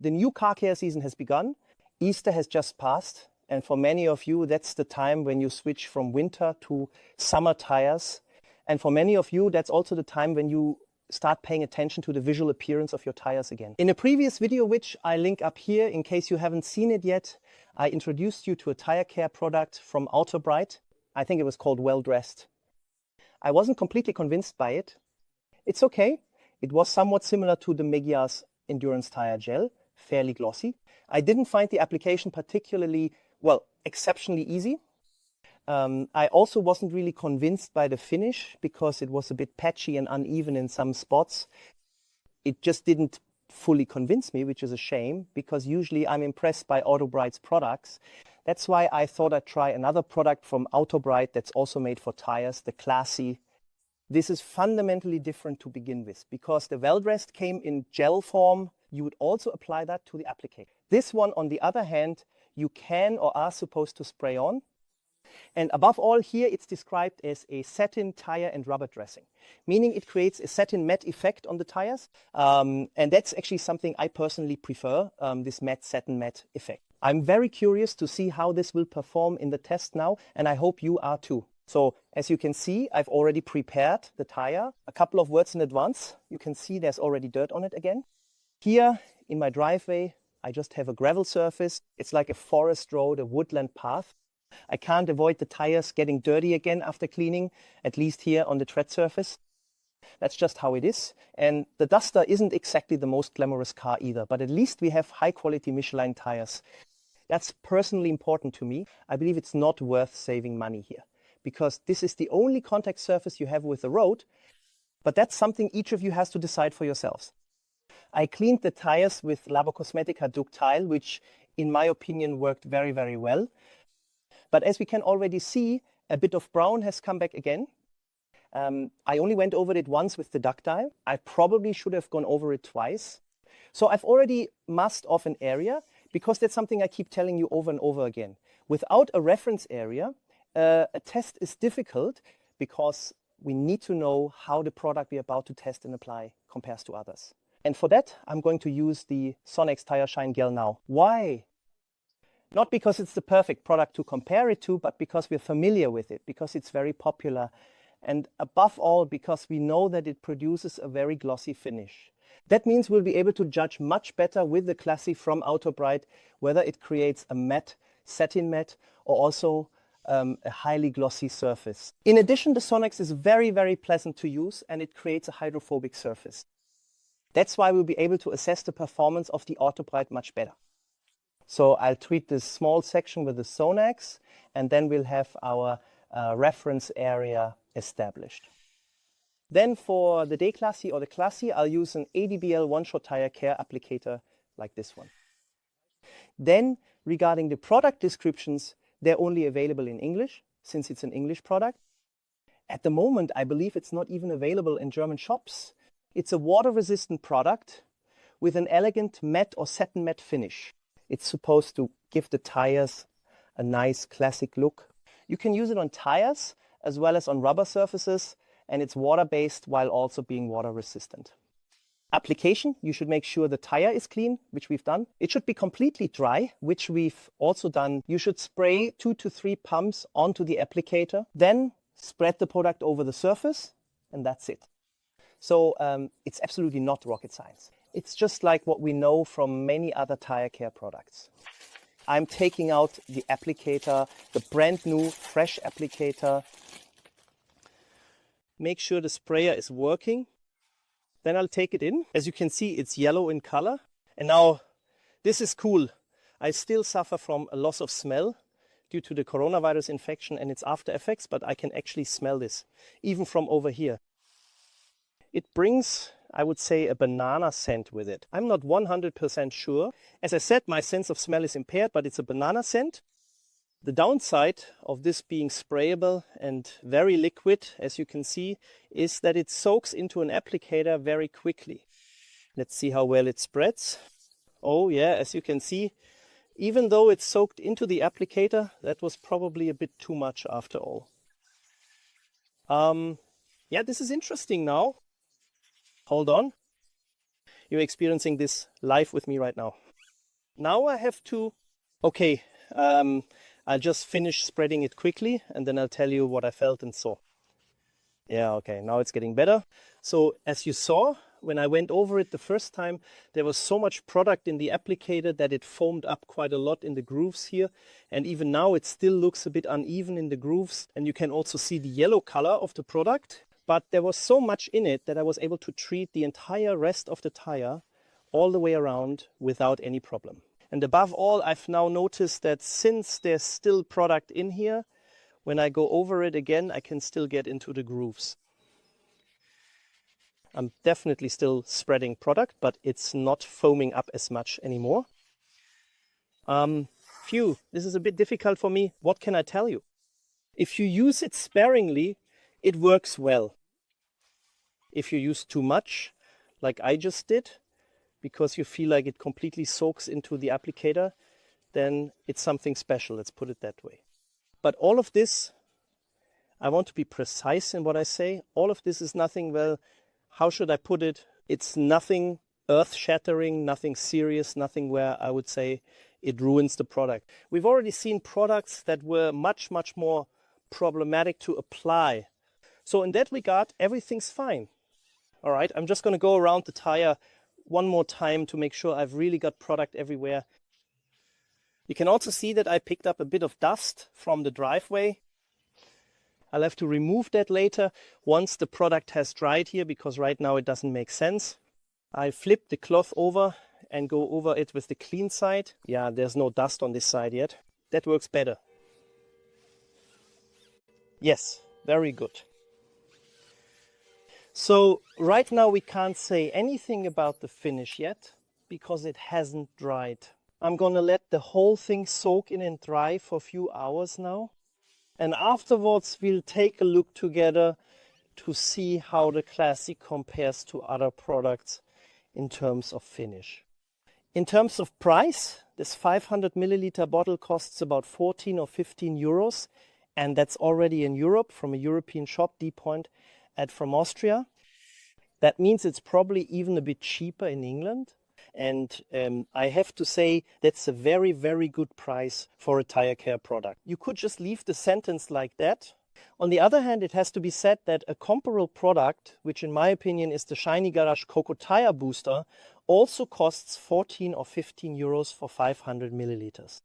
The new car care season has begun. Easter has just passed. And for many of you, that's the time when you switch from winter to summer tires. And for many of you, that's also the time when you start paying attention to the visual appearance of your tires again. In a previous video, which I link up here in case you haven't seen it yet, I introduced you to a tire care product from AutoBrite. I think it was called Well Dressed. I wasn't completely convinced by it. It's okay. It was somewhat similar to the Megias Endurance Tire Gel, fairly glossy. I didn't find the application particularly, well, exceptionally easy. I also wasn't really convinced by the finish because it was a bit patchy and uneven in some spots. It just didn't fully convince me, which is a shame because usually I'm impressed by AutoBrite's products. That's why I thought I'd try another product from AutoBrite that's also made for tires, the Classy. This is fundamentally different to begin with because the Well Dressed came in gel form. You would also apply that to the applicator. This one, on the other hand, you can or are supposed to spray on. And above all here, it's described as a satin tire and rubber dressing, meaning it creates a satin matte effect on the tires. And that's actually something I personally prefer, this matte satin matte effect. I'm very curious to see how this will perform in the test now, and I hope you are too. So as you can see, I've already prepared the tire. A couple of words in advance. You can see there's already dirt on it again. Here in my driveway, I just have a gravel surface. It's like a forest road, a woodland path. I can't avoid the tires getting dirty again after cleaning, at least here on the tread surface. That's just how it is. And the Duster isn't exactly the most glamorous car either, but at least we have high quality Michelin tires. That's personally important to me. I believe it's not worth saving money here because this is the only contact surface you have with the road, but that's something each of you has to decide for yourselves. I cleaned the tires with Labo Cosmetica Ductile, which in my opinion worked very, very well. But as we can already see, a bit of brown has come back again. I only went over it once with the ductile. I probably should have gone over it twice. So I've already masked off an area because that's something I keep telling you over and over again. Without a reference area, a test is difficult because we need to know how the product we're about to test and apply compares to others. And for that, I'm going to use the Sonex Tire Shine Gel now. Why? Not because it's the perfect product to compare it to, but because we're familiar with it, because it's very popular, and above all, because we know that it produces a very glossy finish. That means we'll be able to judge much better with the Classy from AutoBrite whether it creates a matte, satin matte, or also a highly glossy surface. In addition, the Sonex is very, very pleasant to use and it creates a hydrophobic surface. That's why we'll be able to assess the performance of the AutoBrite much better. So I'll treat this small section with the Sonex and then we'll have our reference area established. Then for the Day Classy or the Classy, I'll use an ADBL one-shot tire care applicator like this one. Then regarding the product descriptions, they're only available in English since it's an English product. At the moment, I believe it's not even available in German shops. It's a water-resistant product with an elegant matte or satin matte finish. It's supposed to give the tires a nice classic look. You can use it on tires as well as on rubber surfaces, and it's water-based while also being water-resistant. Application, you should make sure the tire is clean, which we've done. It should be completely dry, which we've also done. You should spray 2 to 3 pumps onto the applicator, then spread the product over the surface, and that's it. So it's absolutely not rocket science. It's just like what we know from many other tire care products. I'm taking out the applicator, the brand new, fresh applicator. Make sure the sprayer is working. Then I'll take it in. As you can see, it's yellow in color. And now, this is cool. I still suffer from a loss of smell due to the coronavirus infection and its after effects, but I can actually smell this, even from over here. It brings, I would say, a banana scent with it. I'm not 100% sure. As I said, my sense of smell is impaired, but it's a banana scent. The downside of this being sprayable and very liquid, as you can see, is that it soaks into an applicator very quickly. Let's see how well it spreads. Oh yeah, as you can see, even though it's soaked into the applicator, that was probably a bit too much after all. Yeah, this is interesting now. Hold on. you're experiencing this live with me right now. Now I have to, okay, I'll just finish spreading it quickly and then I'll tell you what I felt and saw. Yeah, okay, now it's getting better. So as you saw, when I went over it the first time, there was so much product in the applicator that it foamed up quite a lot in the grooves here. And even now it still looks a bit uneven in the grooves. And you can also see the yellow color of the product. But there was so much in it that I was able to treat the entire rest of the tire all the way around without any problem. And above all, I've now noticed that since there's still product in here, when I go over it again, I can still get into the grooves. I'm definitely still spreading product, but it's not foaming up as much anymore. This is a bit difficult for me. What can I tell you? If you use it sparingly, it works well. If you use too much, like I just did, because you feel like it completely soaks into the applicator, then it's something special, let's put it that way. But all of this, I want to be precise in what I say. All of this is nothing, well, how should I put it? It's nothing earth-shattering, nothing serious, nothing where I would say it ruins the product. We've already seen products that were much, much more problematic to apply. So in that regard, everything's fine. All right, I'm just going to go around the tire one more time to make sure I've really got product everywhere. You can also see that I picked up a bit of dust from the driveway. I'll have to remove that later once the product has dried here, because right now it doesn't make sense. I flip the cloth over and go over it with the clean side. Yeah, there's no dust on this side yet. That works better. Yes, very good. So right now we can't say anything about the finish yet because it hasn't dried. I'm gonna let the whole thing soak in and dry for a few hours now. And afterwards we'll take a look together to see how the Classic compares to other products in terms of finish. In terms of price, this 500 milliliter bottle costs about 14 or 15 euros. And that's already in Europe from a European shop, D-Point, from Austria. That means it's probably even a bit cheaper in England. And I have to say that's a very, very good price for a tire care product. You could just leave the sentence like that. On the other hand, it has to be said that a comparable product, which in my opinion is the Shiny Garage Coco Tire Booster, also costs 14 or 15 euros for 500 milliliters.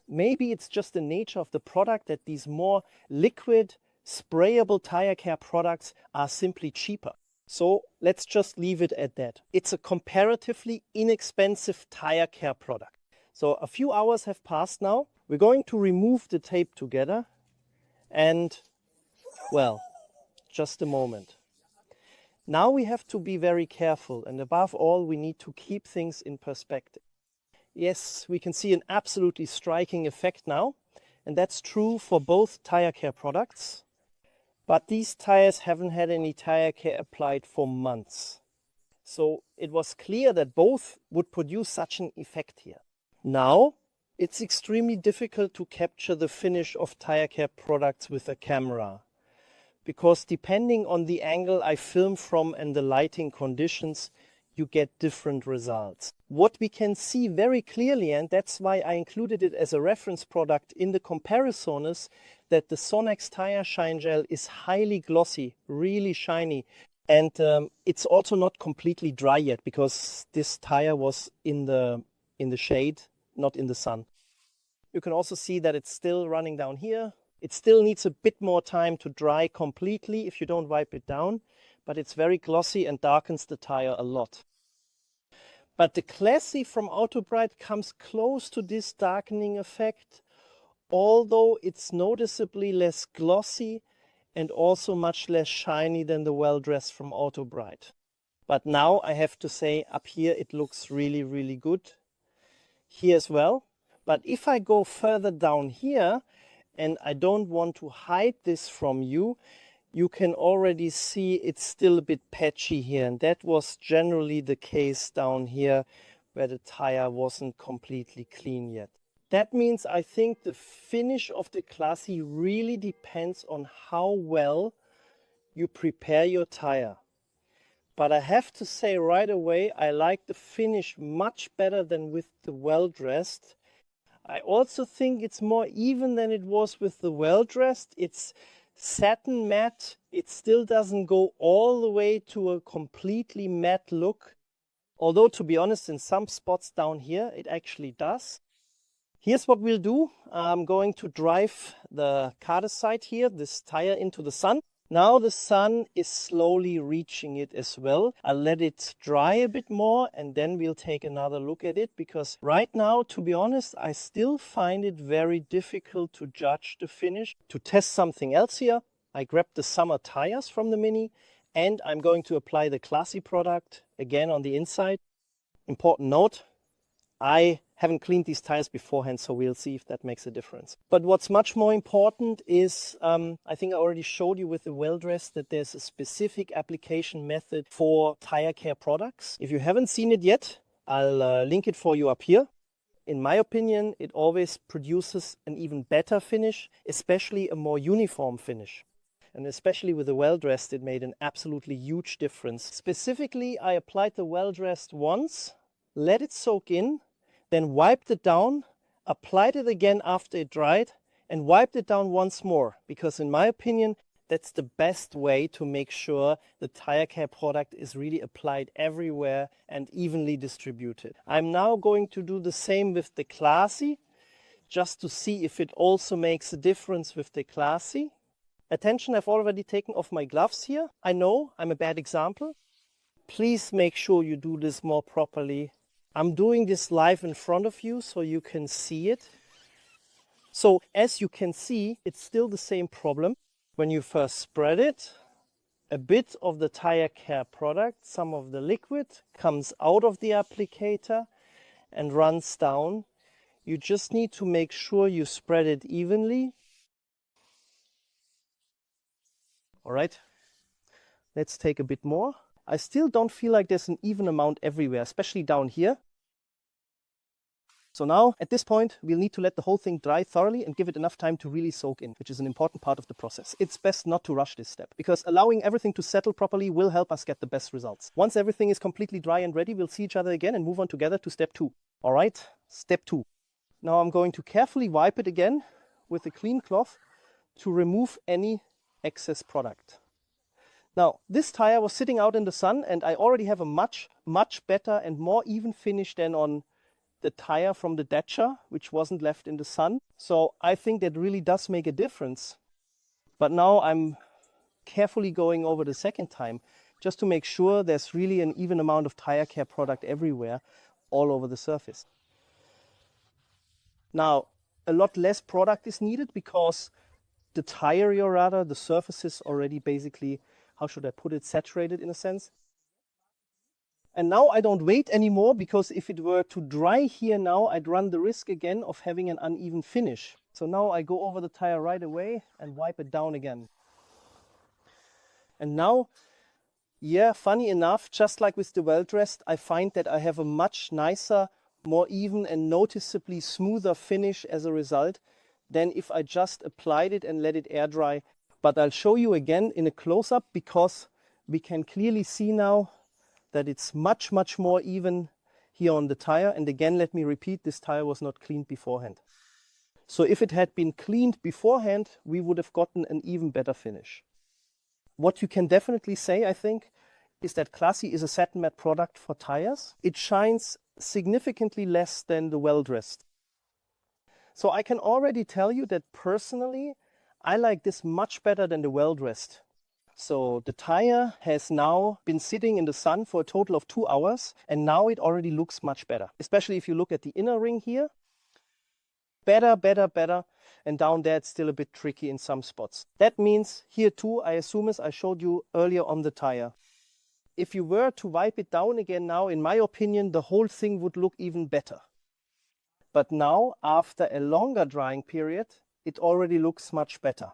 Maybe it's just the nature of the product that these more liquid, sprayable tire care products are simply cheaper. So let's just leave it at that. It's a comparatively inexpensive tire care product. So a few hours have passed now. We're going to remove the tape together and, well, just a moment. Now we have to be very careful, and above all, we need to keep things in perspective. Yes, we can see an absolutely striking effect now, and that's true for both tire care products. But these tires haven't had any tire care applied for months. So it was clear that both would produce such an effect here. Now, it's extremely difficult to capture the finish of tire care products with a camera, because depending on the angle I film from and the lighting conditions, you get different results. What we can see very clearly, and that's why I included it as a reference product in the comparison, is that the Sonex tire shine gel is highly glossy, really shiny. And it's also not completely dry yet, because this tire was in the shade, not in the sun. You can also see that it's still running down here. It still needs a bit more time to dry completely if you don't wipe it down, but it's very glossy and darkens the tire a lot. But the Classic from AutoBrite comes close to this darkening effect, although it's noticeably less glossy and also much less shiny than the Well-Dressed from AutoBrite. But now I have to say, up here it looks really, really good. Here as well. But if I go further down here, and I don't want to hide this from you, you can already see it's still a bit patchy here. And that was generally the case down here where the tire wasn't completely clean yet. That means I think the finish of the Classic really depends on how well you prepare your tire. But I have to say right away, I like the finish much better than with the well-dressed. I also think it's more even than it was with the well-dressed. It's satin matte. It still doesn't go all the way to a completely matte look. Although, to be honest, in some spots down here, it actually does. Here's what we'll do. I'm going to drive the car side here, this tire, into the sun. Now the sun is slowly reaching it as well. I'll let it dry a bit more and then we'll take another look at it, because right now, to be honest, I still find it very difficult to judge the finish. To test something else here, I grabbed the summer tires from the Mini and I'm going to apply the Classy product again on the inside. Important note, I haven't cleaned these tires beforehand, so we'll see if that makes a difference. But what's much more important is, I think I already showed you with the well-dressed that there's a specific application method for tire care products. If you haven't seen it yet, I'll link it for you up here. In my opinion, it always produces an even better finish, especially a more uniform finish. And especially with the well-dressed, it made an absolutely huge difference. Specifically, I applied the well-dressed once, let it soak in, then wiped it down, applied it again after it dried, and wiped it down once more. Because in my opinion, that's the best way to make sure the tire care product is really applied everywhere and evenly distributed. I'm now going to do the same with the Classy, just to see if it also makes a difference with the Classy. Attention, I've already taken off my gloves here. I know I'm a bad example. Please make sure you do this more properly. I'm doing this live in front of you so you can see it. So as you can see, it's still the same problem. When you first spread it, a bit of the tire care product, some of the liquid, comes out of the applicator and runs down. You just need to make sure you spread it evenly. All right, let's take a bit more. I still don't feel like there's an even amount everywhere, especially down here. So now, at this point, we'll need to let the whole thing dry thoroughly and give it enough time to really soak in, which is an important part of the process. It's best not to rush this step, because allowing everything to settle properly will help us get the best results. Once everything is completely dry and ready, we'll see each other again and move on together to step 2. All right, step 2. Now I'm going to carefully wipe it again with a clean cloth to remove any excess product. Now, this tire was sitting out in the sun and I already have a much better and more even finish than on the tire from the Dacia, which wasn't left in the sun. So I think that really does make a difference. But now I'm carefully going over the second time just to make sure there's really an even amount of tire care product everywhere, all over the surface. Now, a lot less product is needed because the tire, or rather the surface, is already basically, how should I put it, saturated in a sense. And now I don't wait anymore, because if it were to dry here now, I'd run the risk again of having an uneven finish. So now I go over the tire right away and wipe it down again. And now, yeah, funny enough, just like with the well-dressed, I find that I have a much nicer, more even and noticeably smoother finish as a result than if I just applied it and let it air dry. But I'll show you again in a close-up, because we can clearly see now that it's much more even here on the tire. And again, let me repeat, this tire was not cleaned beforehand. So if it had been cleaned beforehand, we would have gotten an even better finish. What you can definitely say, I think, is that Classy is a satin matte product for tires. It shines significantly less than the well-dressed. So I can already tell you that personally, I like this much better than the well-dressed. So the tire has now been sitting in the sun for a total of 2 hours, and now it already looks much better. Especially if you look at the inner ring here. Better. And down there it's still a bit tricky in some spots. That means here too, I assume, as I showed you earlier on the tire. If you were to wipe it down again now, in my opinion, the whole thing would look even better. But now, after a longer drying period, it already looks much better.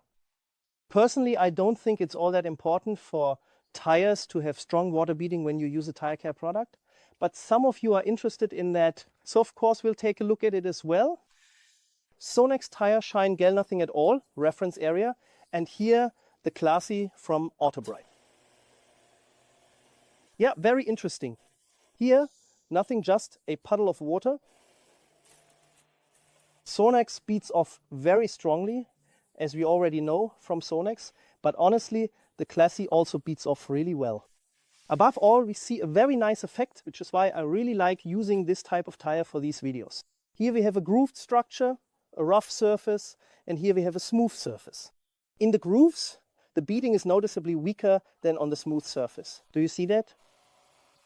Personally, I don't think it's all that important for tires to have strong water beading when you use a tire care product. But some of you are interested in that. So of course, we'll take a look at it as well. Sonex tire shine gel nothing at all, reference area. And here, the Classy from AutoBrite. Yeah, very interesting. Here, nothing, just a puddle of water. Sonax beats off very strongly, as we already know from Sonax, but honestly, the Classy also beats off really well. Above all, we see a very nice effect, which is why I really like using this type of tire for these videos. Here we have a grooved structure, a rough surface, and here we have a smooth surface. In the grooves, the beating is noticeably weaker than on the smooth surface. Do you see that?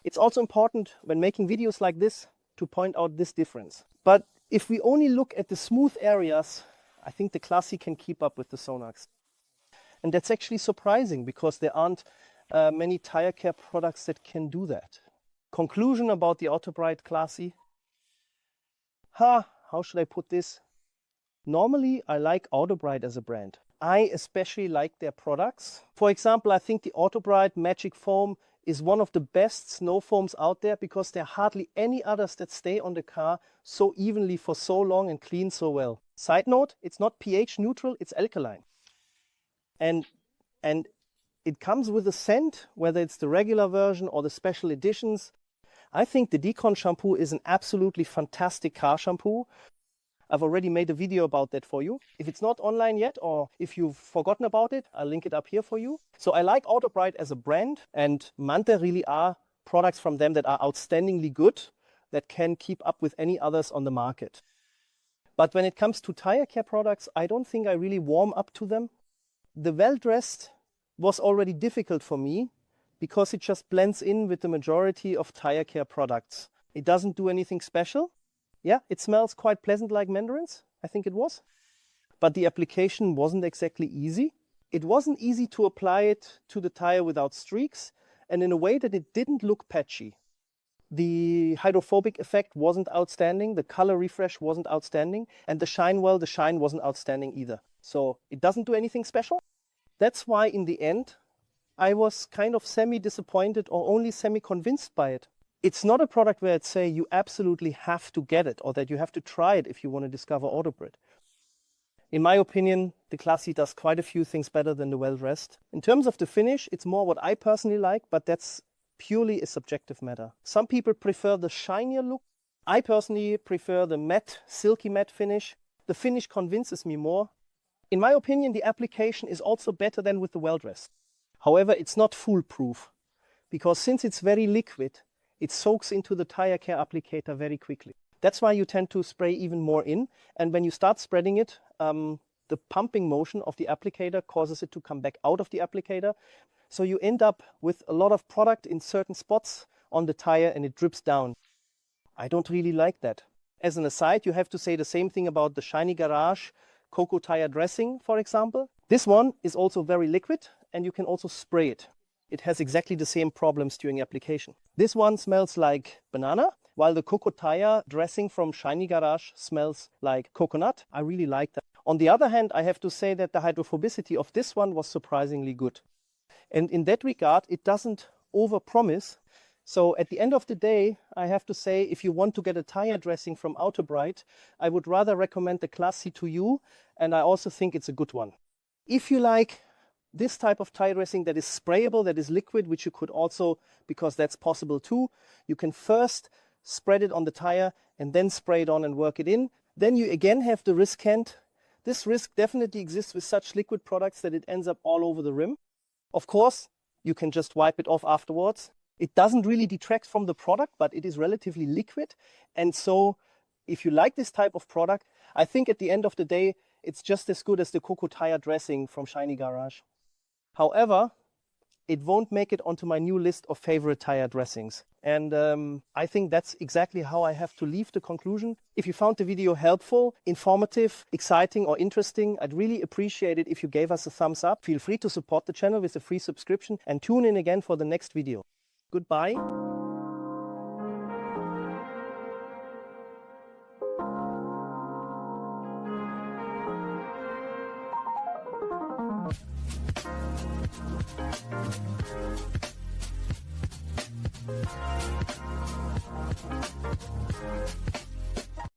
It's also important when making videos like this to point out this difference. But if we only look at the smooth areas, I think the Classy can keep up with the Sonax. And that's actually surprising because there aren't many tire care products that can do that. Conclusion about the AutoBrite Classy. How should I put this? Normally, I like AutoBrite as a brand. I especially like their products. For example, I think the AutoBrite Magic Foam is one of the best snow foams out there because there are hardly any others that stay on the car so evenly for so long and clean so well. Side note, it's not pH neutral, it's alkaline. And it comes with a scent, whether it's the regular version or the special editions. I think the Decon shampoo is an absolutely fantastic car shampoo. I've already made a video about that for you. If it's not online yet, or if you've forgotten about it, I'll link it up here for you. So I like AutoBrite as a brand, and Mante really are products from them that are outstandingly good, that can keep up with any others on the market. But when it comes to tire care products, I don't think I really warm up to them. The Well-Dressed was already difficult for me because it just blends in with the majority of tire care products. It doesn't do anything special. Yeah, it smells quite pleasant like mandarins, I think it was. But the application wasn't exactly easy. It wasn't easy to apply it to the tire without streaks, and in a way that it didn't look patchy. The hydrophobic effect wasn't outstanding, the color refresh wasn't outstanding, and the shine wasn't outstanding either. So it doesn't do anything special. That's why in the end, I was kind of semi-disappointed or only semi-convinced by it. It's not a product where I'd say you absolutely have to get it or that you have to try it if you want to discover AutoBrite. In my opinion, the Classy does quite a few things better than the Well-Dressed. In terms of the finish, it's more what I personally like, but that's purely a subjective matter. Some people prefer the shinier look. I personally prefer the matte, silky matte finish. The finish convinces me more. In my opinion, the application is also better than with the Well-Dressed. However, it's not foolproof because since it's very liquid, it soaks into the tire care applicator very quickly. That's why you tend to spray even more in. And when you start spreading it, the pumping motion of the applicator causes it to come back out of the applicator. So you end up with a lot of product in certain spots on the tire and it drips down. I don't really like that. As an aside, you have to say the same thing about the Shiny Garage Cocoa Tire Dressing, for example. This one is also very liquid and you can also spray it. It has exactly the same problems during application. This one smells like banana, while the Cocoa Tire Dressing from Shiny Garage smells like coconut. I really like that. On the other hand, I have to say that the hydrophobicity of this one was surprisingly good. And in that regard, it doesn't overpromise. So at the end of the day, I have to say, if you want to get a tire dressing from AutoBrite, I would rather recommend the Classy to you. And I also think it's a good one. If you like this type of tire dressing that is sprayable, that is liquid, which you could also, because that's possible too, you can first spread it on the tire and then spray it on and work it in. Then you again have the risk hand. This risk definitely exists with such liquid products that it ends up all over the rim. Of course, you can just wipe it off afterwards. It doesn't really detract from the product, but it is relatively liquid. And so if you like this type of product, I think at the end of the day, it's just as good as the Cocoa Tire Dressing from Shiny Garage. However, it won't make it onto my new list of favorite tire dressings. And I think that's exactly how I have to leave the conclusion. If you found the video helpful, informative, exciting, or interesting, I'd really appreciate it if you gave us a thumbs up. Feel free to support the channel with a free subscription and tune in again for the next video. Goodbye.